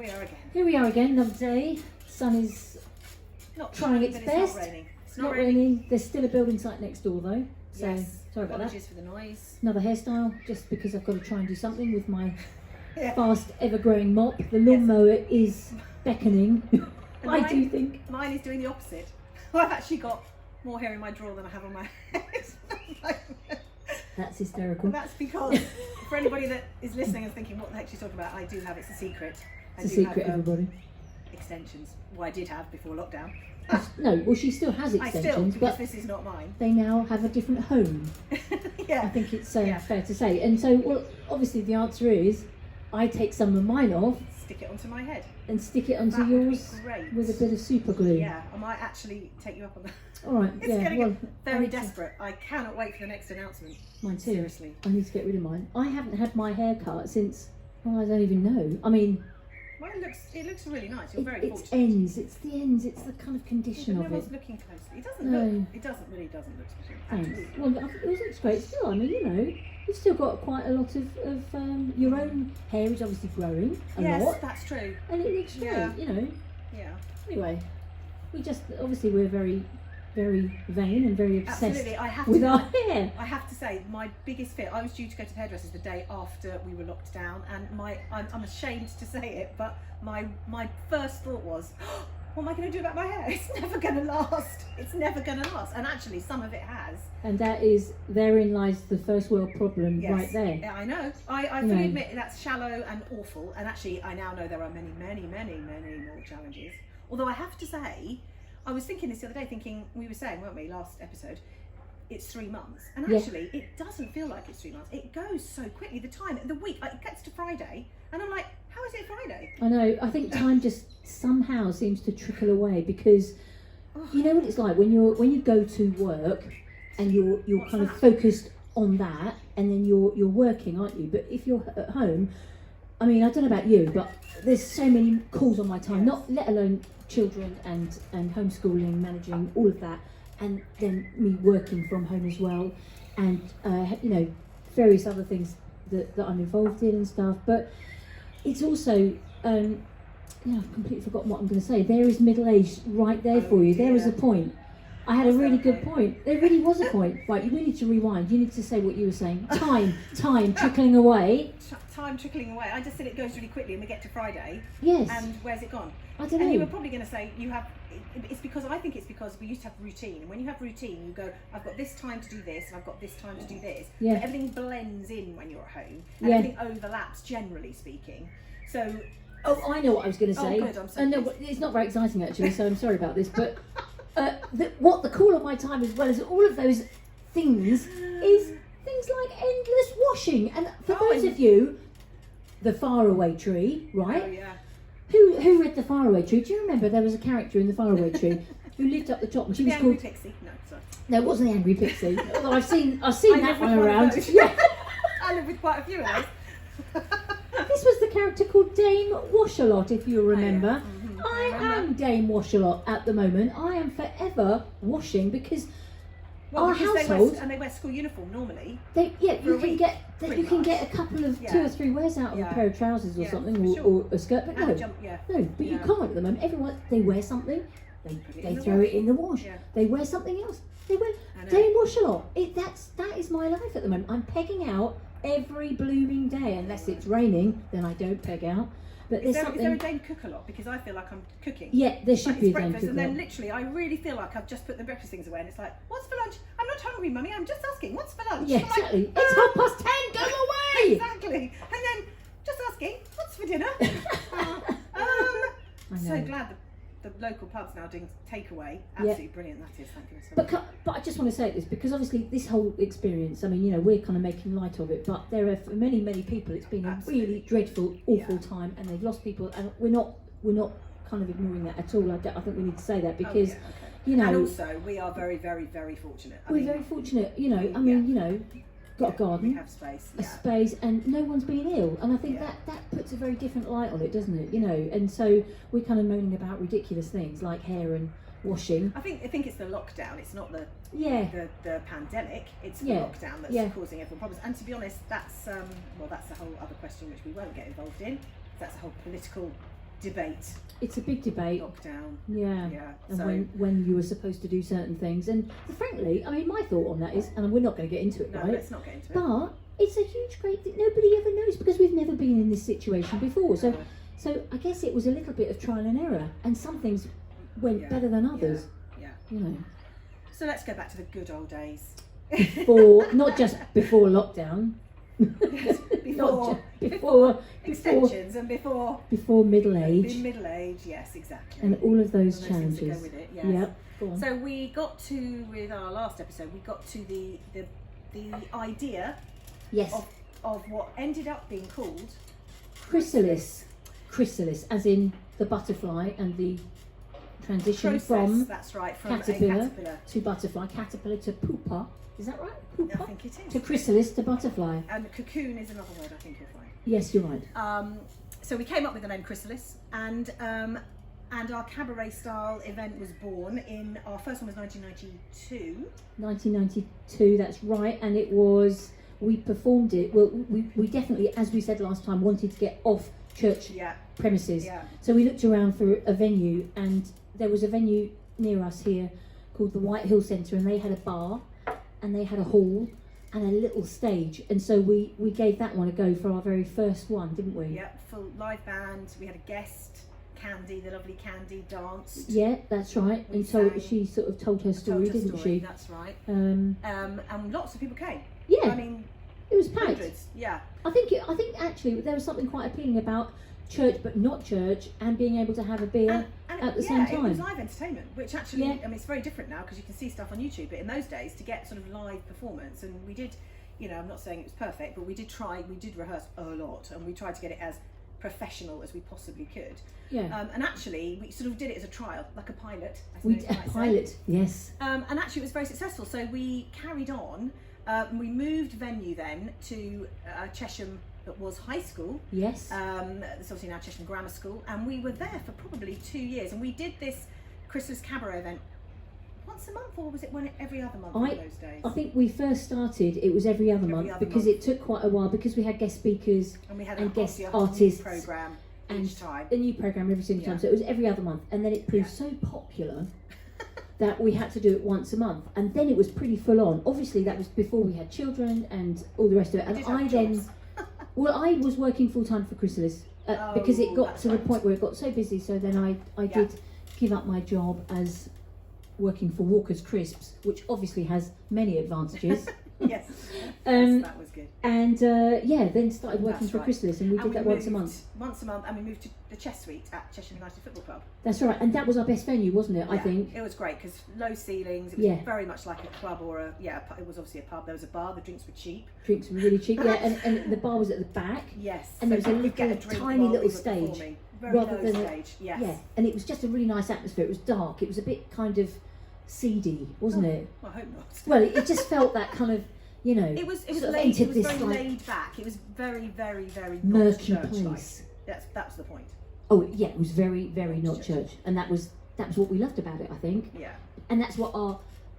Here we are again, another day. Sun is Not trying its best. It's not raining. It's not raining. There's still a building site next door though. So yes. sorry about that. Apologies for the noise. Another hairstyle, just because I've got to try and do something with my fast ever-growing mop. The lawnmower is beckoning. I do think. Mine is doing the opposite. I've actually got more hair in my drawer than I have on my head. That's hysterical. And that's because, for anybody that is listening and thinking, what the heck she's talking about, I do have, it's a secret. It's a secret, everybody. Extensions. Well, I did have before lockdown. No, well, she still has extensions, because but this is not mine. they now have a different home. Yeah. I think it's fair to say. And so, well, obviously the answer is, I take some of mine off, stick it onto my head, and stick it onto yours with a bit of super glue. Yeah, I might actually take you up on that. All right, It's yeah. getting Well, very desperate. I cannot wait for the next announcement. Mine too. Seriously. I need to get rid of mine. I haven't had my hair cut since, well, I don't even know. I mean, Mine looks really nice. You're very it's fortunate. ends. It's the ends. It's the kind of condition No of one's it. looking closely. It No. really doesn't look special. Thanks. Actually. Well, I think it looks great still. I mean, you know, you've still got quite a lot of your own hair is obviously growing a Yes, lot, that's true. and it looks great. Yeah. You know. Yeah. Anyway, we just obviously we're very, very vain and very obsessed Absolutely. with our hair. I have to say, my biggest fear, I was due to go to the hairdressers the day after we were locked down, and I'm ashamed to say it, but my first thought was, what am I going to do about my hair? It's never going to last. It's never going to last. And actually, some of it has. And therein lies the first world problem right there. Yeah, I know. I fully admit that's shallow and awful, and actually I now know there are many, many, many, many more challenges. Although I have to say, I was thinking this the other day, we were saying, weren't we, last episode, it's 3 months. And actually, it doesn't feel like it's 3 months. It goes so quickly. The week, it gets to Friday, and I'm like, how is it Friday? I know. I think time just somehow seems to trickle away because you know what it's like when you go to work and you're kind of focused on that, and then you're working, aren't you? But if you're at home, I mean, I don't know about you, but there's so many calls on my time. Not let alone children and homeschooling, managing all of that, and then me working from home as well, and you know, various other things that I'm involved in and stuff. But it's also I've completely forgotten what I'm going to say. There is middle age right there for you. There is a point. I had a really good point. There really was a point. Right, you need to rewind. You need to say what you were saying. Time trickling away. Time trickling away. I just said it goes really quickly, and we get to Friday. Yes. And where's it gone? I don't know. And you were probably going to say you have. I think it's because we used to have routine. And when you have routine, you go, I've got this time to do this, and I've got this time to do this. Yeah. But everything blends in when you're at home, and everything overlaps, generally speaking. So. Oh, I know what I was going to say. Oh, good. I'm sorry. No, it's not very exciting actually, so I'm sorry about this. But what the call of my time, as well as all of those things, is things like endless washing. And for those of you, the faraway tree, right? Oh, yeah. Who read the faraway tree? Do you remember there was a character in the faraway tree who lived up the top, and she was Angry called Pixie. No, sorry. No, it wasn't the Angry Pixie. Although I've seen I that one around. Yeah. I live with quite a few of those. This was the character called Dame Washalot, if you remember. Mm-hmm. I am Dame Washalot at the moment. I am forever washing because our household. They wear school uniform normally. You can get a couple of 2 or 3 wears out of a pair of trousers or something, or a skirt. But you can't at the moment. Everyone, they wear something, they throw it in the wash. Yeah. They wear something else. They wear Dame Washalot. That is my life at the moment. I'm pegging out every blooming day, unless it's raining, then I don't peg out. But is there a Dame cook a lot? Because I feel like I'm cooking. Yeah, there should be a Dame cook. And then literally, I really feel like I've just put the breakfast things away, and it's like, what's for lunch? I'm not hungry, Mummy. I'm just asking, what's for lunch? Yeah, exactly. It's 10:30. Go away. Exactly. And then just asking, what's for dinner? I'm so glad the local pub's now doing takeaway. Absolutely brilliant that is. Thank you so much. But I just want to say this because obviously this whole experience, I mean, you know, we're kind of making light of it, but there are for many people it's been a really dreadful, awful time, and they've lost people, and we're not kind of ignoring that at all. I think we need to say that because you know, and also we are very, very, very fortunate. We're very fortunate, you know. I mean, you know, got a garden, we have space, a space, and no one's been ill, and I think that puts a very different light on it, doesn't it? You know, and so we're kind of moaning about ridiculous things like hair and washing. I think it's the lockdown. It's not the pandemic. It's the lockdown that's causing everyone problems. And to be honest, that's a whole other question which we won't get involved in. That's a whole political debate. It's a big debate. Lockdown. Yeah. Yeah. And So when you were supposed to do certain things, and frankly, I mean, my thought on that is, and we're not going to get into it, no, right? let's not get into it. But it's a huge, great thing. Nobody ever knows because we've never been in this situation before. So, No. so I guess it was a little bit of trial and error, and some things went Yeah, better than others. Yeah. You know, So let's go back to the good old days. before not just before lockdown, Before before extensions and before middle age, middle age. Yes, exactly. and all of those All those things that challenges. go with it, yes. Yep. Go on. So we got to, with our last episode, we got to the idea Yes. of what ended up being called Chrysalis. Chrysalis, as in the butterfly, and the transition process. from That's right, from caterpillar, a caterpillar. to butterfly, caterpillar to pupa. Is that right? I Pupa think it is. to chrysalis to butterfly. And cocoon is another word. I think you'll find. Yes, you're right. So we came up with the name Chrysalis, and our cabaret style event was born in, our first one was 1992. 1992. That's right, and it was. We performed it. Well, we definitely, as we said last time, wanted to get off church Yeah. premises. Yeah. So we looked around for a venue, and there was a venue near us here called the White Hill Centre, and they had a bar, and they had a hall, and a little stage, and so we gave that one a go for our very first one, didn't we? Yeah, full live band. We had a guest, Candy, the lovely Candy, danced. Yeah, that's right. We And so sang. she sort of told her story, Told her didn't story, she? That's right. Um, And lots of people came. yeah, I mean, it was packed. hundreds. Yeah. I think actually there was something quite appealing about church, but not church, and being able to have a beer And at the yeah, same it was time. live entertainment, which actually, Yeah. I mean, it's very different now because you can see stuff on YouTube. But in those days, to get sort of live performance, and we did, you know, I'm not saying it was perfect, but we did rehearse a lot, and we tried to get it as professional as we possibly could. Yeah, And actually, we sort of did it as a trial, like a pilot. As we those a might say. pilot. Yes. And actually, it was very successful. So we carried on. We moved venue then to Chesham, that was high school. Yes. It's obviously now Chesham Grammar School, and we were there for probably 2 years. And we did this Christmas cabaret event once a month, or was it every other month in those days? I think we first started, it was every other month other because month. it took quite a while because we had guest speakers And we had and guest obviously a whole new artists program and each time. a new programme every single Yeah. time. So it was every other month, and then it proved so popular that we had to do it once a month, and then it was pretty full on. Obviously, that was before we had children and all the rest of it. We And did I have then, jobs. well, I was working full time for Chrysalis because it got that's to the right. point where it got so busy. So then I Yeah. did give up my job as working for Walker's Crisps, which obviously has many advantages. Yes, Um, that was good. And then started working That's for right. Chrysalis, and we did that once a month. Once a month, and we moved to the Chess Suite at Chesham United Football Club. That's right, and that was our best venue, wasn't it? I Yeah, think. it was great because low ceilings. It was Yeah. very much like a club or it was obviously a pub. There was a bar. The drinks were cheap. Drinks were really cheap, yeah, and the bar was at the back. Yes, And there was a you could get little, drink tiny while little we were stage, performing. Very rather low than stage. Yes. Yeah, and it was just a really nice atmosphere. It was dark. It was a bit kind of seedy, wasn't it? Well, I hope not. Well, it just felt that kind of, you know, It was sort of laid. entered It was this very like laid back. It was very, very, very murky not church-like. place. That's the point. Oh yeah, it was very, very Not not church. church, and that was what we loved about it, I think. Yeah. And that's what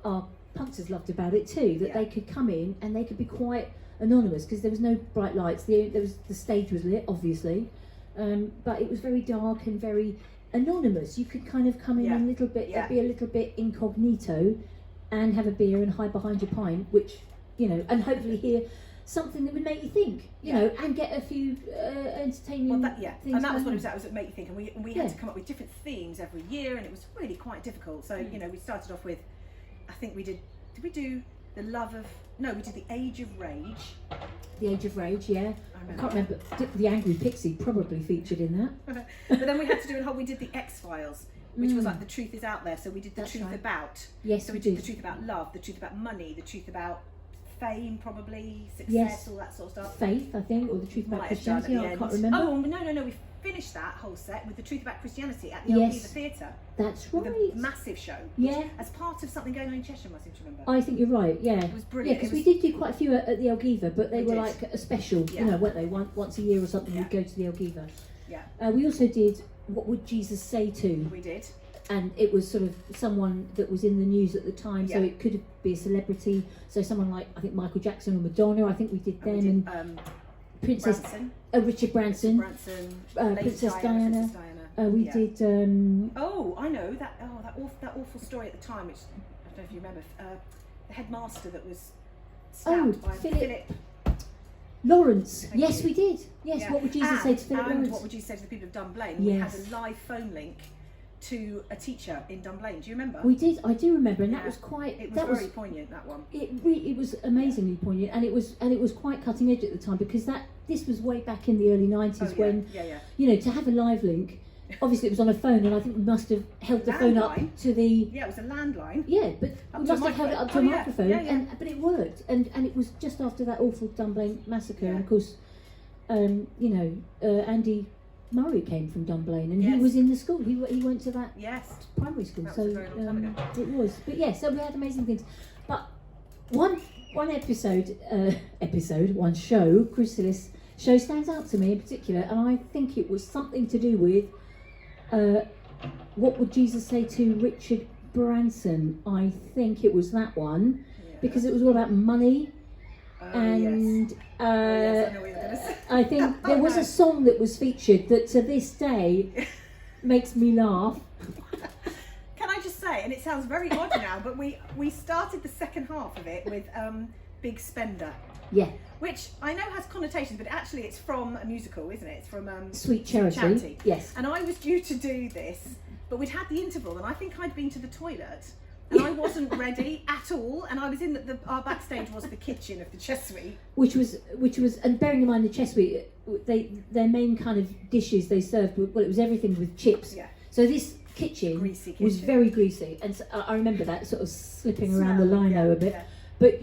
our punters loved about it too, that Yeah. they could come in and they could be quite anonymous because there was no bright lights. The stage was lit, obviously, but it was very dark and very anonymous. You could kind of come in Yeah. a little bit, Yeah. be a little bit incognito, and have a beer and hide behind your pint, which and hopefully hear something that would make you think, you know, and get a few entertaining Well, things. and that was going what it on. was. That was what made you think, and we had to come up with different themes every year, and it was really quite difficult. So we started off with, I think we did we do the love of? No, we did the Age of Rage. The Age of Rage, yeah. I I can't remember. The Angry Pixie probably featured in that. But then we had to do we did the X Files, which was like the truth is out there. So we did the That's truth right. about. Yes, So we we did did. the truth about love, the truth about money, the truth about fame, probably success, Yes. all that sort of stuff. Faith, I think, or the truth about Might have done at Christianity. the I end. can't remember. Oh no, we finished that whole set with the truth about Christianity at the Yes. Alkiva Theatre. That's With right. a massive show. Yeah. As part of something going on in Chesham, I seem to remember. I think you're right. Yeah. It was Yeah, brilliant. because It we was- did do quite a few at the Algiva, but they We were did. like a special, Yeah. weren't they? Once a year or something, Yeah. we'd go to the Algiva. Yeah, We also did What Would Jesus Say To? we did. And it was sort of someone that was in the news at the time, so Yeah. it could be a celebrity. So someone like, I think, Michael Jackson or Madonna, I think we did them, And we and did, Princess Branson. Richard Branson. Branson. Lady Princess Diana. Princess Diana. We Yeah. did. Oh, I know that. Oh, that awful story at the time, which I don't know if you remember. The headmaster that was stabbed by Philip Lawrence. Thank Yes, you. we did. Yes. Yeah. What would Jesus say to Philip And Lawrence? what would you say to the people of Dunblane? Yes. We had a live phone link to a teacher in Dunblane. Do you remember? We did. I do remember, and Yeah. that was quite. It was that very poignant, that one. It was amazingly poignant, and it was quite cutting edge at the time, because this was way back in the early 90s when to have a live link. Obviously, it was on a phone, and I think we must have held the phone up to the. Yeah, it was a landline. Yeah, but we must have held it up to a microphone, Yeah. but it worked, and it was just after that awful Dunblane massacre, and of course, Andy Murray came from Dunblane, and he was in the school. He went to that primary school, That so was a very long time ago. it was. But yeah, so we had amazing things. But one show, Chrysalis show, stands out to me in particular, and I think it was something to do with what would Jesus say to Richard Branson. I think it was that one, because it was all about money. And I know what you're going to say. I think there was a song that was featured that to this day makes me laugh. Can I just say, and it sounds very odd now, but we started the second half of it with Big Spender. Yeah. Which I know has connotations, but actually it's from a musical, isn't it? It's from Sweet Charity. Yes. And I was due to do this, but we'd had the interval, and I think I'd been to the toilet, and I wasn't ready at all. And I was in our backstage was the kitchen of the Chess Suite, which was, and bearing in mind the Chess Suite, their main kind of dishes they served, it was everything with chips. Yeah. So this kitchen was very greasy, and so I remember that sort of slipping around the lino a bit. Yeah. But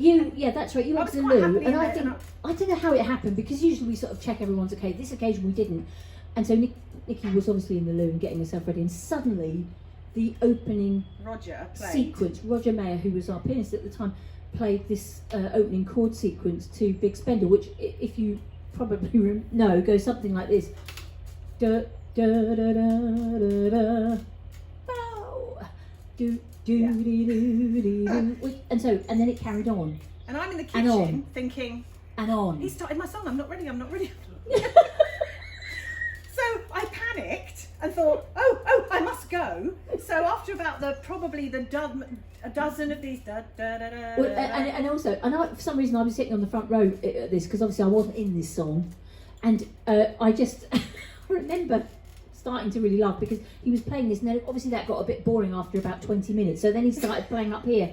that's right. You went to the loo, and I think I don't know how it happened, because usually we sort of check everyone's okay. This occasion we didn't, and so Nikki was obviously in the loo and getting herself ready, and suddenly the opening sequence. Roger Mayer, who was our pianist at the time, played this opening chord sequence to Big Spender, which, if you probably know, goes something like this: da da da da da da, bow, do. And then it carried on. And I'm in the kitchen thinking, he started my song, I'm not ready. So I panicked and thought, oh, I must go. So after about a dozen of these and for some reason I was sitting on the front row at this, because obviously I wasn't in this song, and I just remember starting to really laugh, because he was playing this, and then obviously that got a bit boring after about 20 minutes, so then he started playing up here,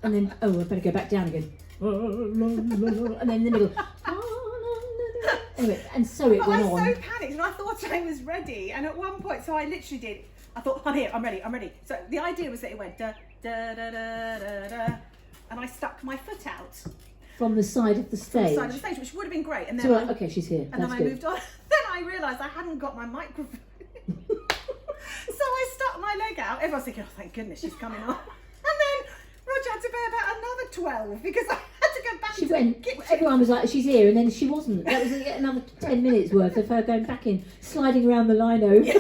and then I better go back down again, and then in the middle, anyway, and so it went on. I was so panicked, and I thought I was ready, and at one point, so I literally did, I thought, I'm here, I'm ready. So the idea was that it went da da da da da da, and I stuck my foot out from the side of the stage. Which would have been great. And then so okay, she's here. And then I moved on. Then I realised I hadn't got my microphone. So I stuck my leg out. Everyone's thinking, oh, thank goodness she's coming on. And then Roger had to pay about another 12, because I had to go back to the kitchen. Everyone was like, she's here, and then she wasn't. That was yet another 10 minutes worth of her going back in, sliding around the lino. Yeah.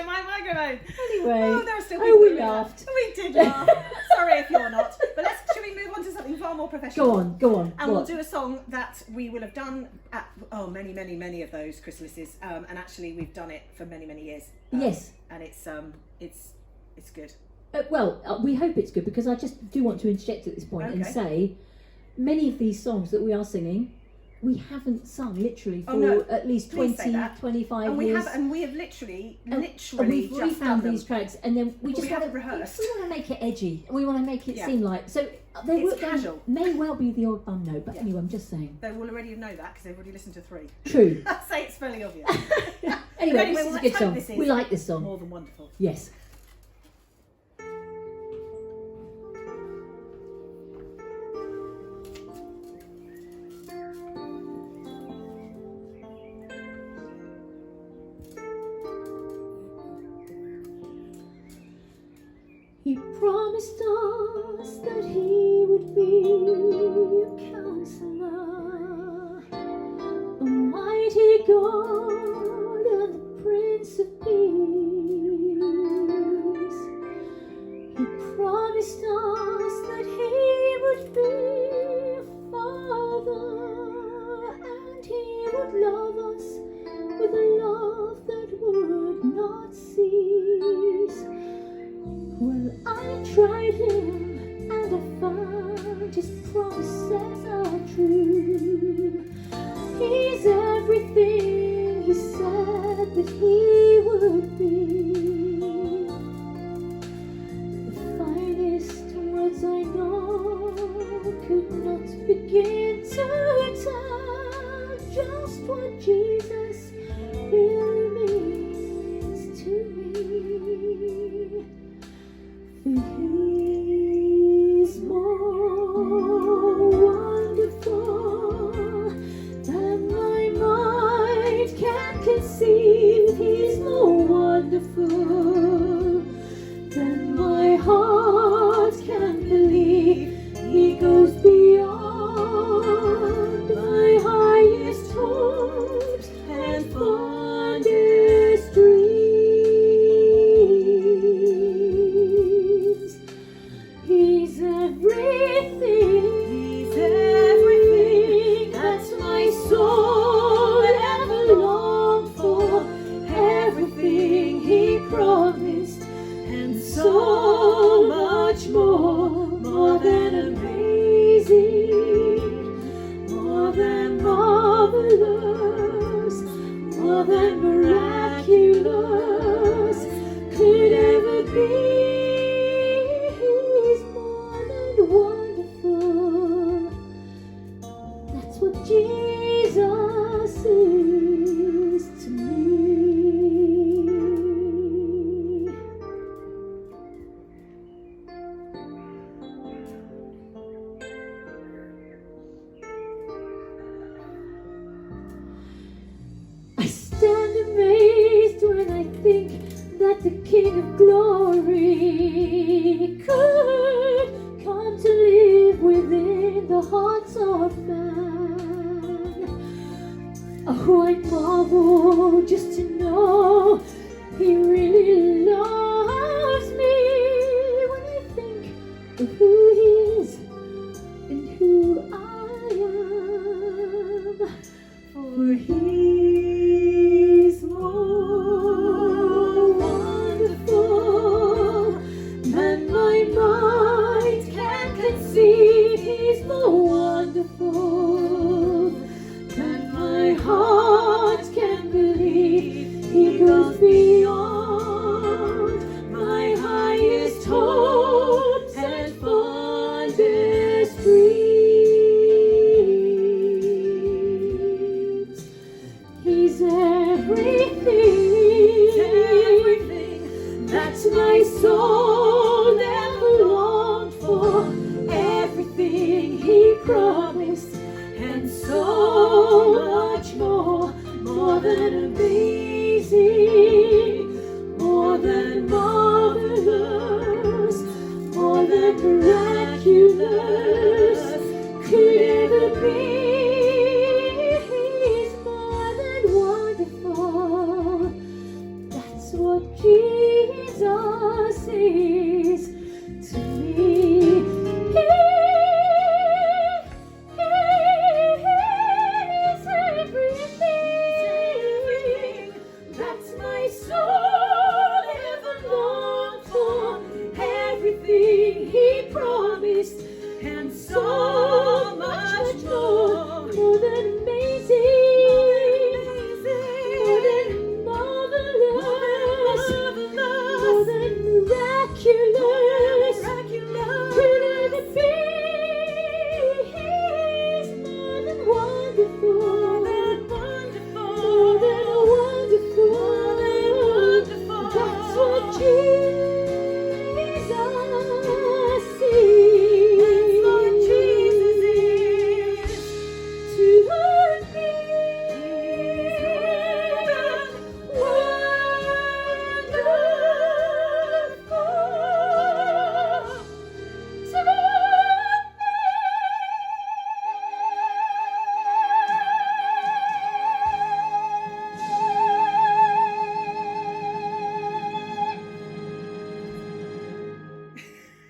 My microphone. Anyway, there are still we laughed. We did laugh. Sorry if you're not. But should we move on to something far more professional? Go on. And we'll do a song that we will have done at many of those Chrysalises. And actually we've done it for many years. Yes. And it's good. We hope it's good, because I just do want to interject at this point and say, many of these songs that we are singing, we haven't sung literally for at least 20, 25 years. And we have literally we've just refound these tracks, and then we haven't rehearsed. We want to make it edgy, and we want to make it seem like, so it's casual. May well be the odd bum note, but anyway, I'm just saying. They will already know that, because they've already listened to 3. True. I'd say it's fairly obvious. Anyway, this is a good song. We like this song. More than wonderful. Yes. He promised us that he would be a counselor, a mighty God and the Prince of Peace. He promised us that he would be a father tried him and I found his promises are true. He's everything he said that he would be. The finest words I know could not begin to tell just what Jesus really means to me. For he's more wonderful than my mind can conceive. He's more wonderful than my heart can believe. He goes beyond my highest hopes and fondest dreams. He's everything. He's everything that my soul ever longed for. Everything he promised and so much more than amazing, more than marvelous, more than miraculous could ever be. He's more than wonderful. That's what Jesus is to me. I stand amazed when I think that the King of Glory could come to live within the hearts of man. Oh, I marvel just to know he really loves me. When I think of who he is and who I am, for he's more wonderful than my mind can conceive. He's more wonderful than my heart can believe. He goes beyond my highest hopes and fondest dreams. He's everything that my soul ever longed for. Everything he promised and so much more than amazing, more than marvelous, more than miraculous could ever be. He's more than wonderful. That's what Jesus is to me. He's everything that my soul ever longed for. Everything he promised and so much more than amazing, more than marvelous, more than miraculous could ever be. He's more than wonderful, more than wonderful. That's what Jesus is to me.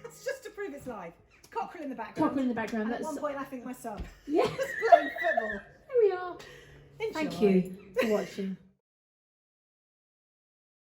That's just to prove it's live. Cockerel in the background. Cockerel in the background. And at That's one point, I think my son yes. was playing football. There we are. Enjoy. Thank you for watching.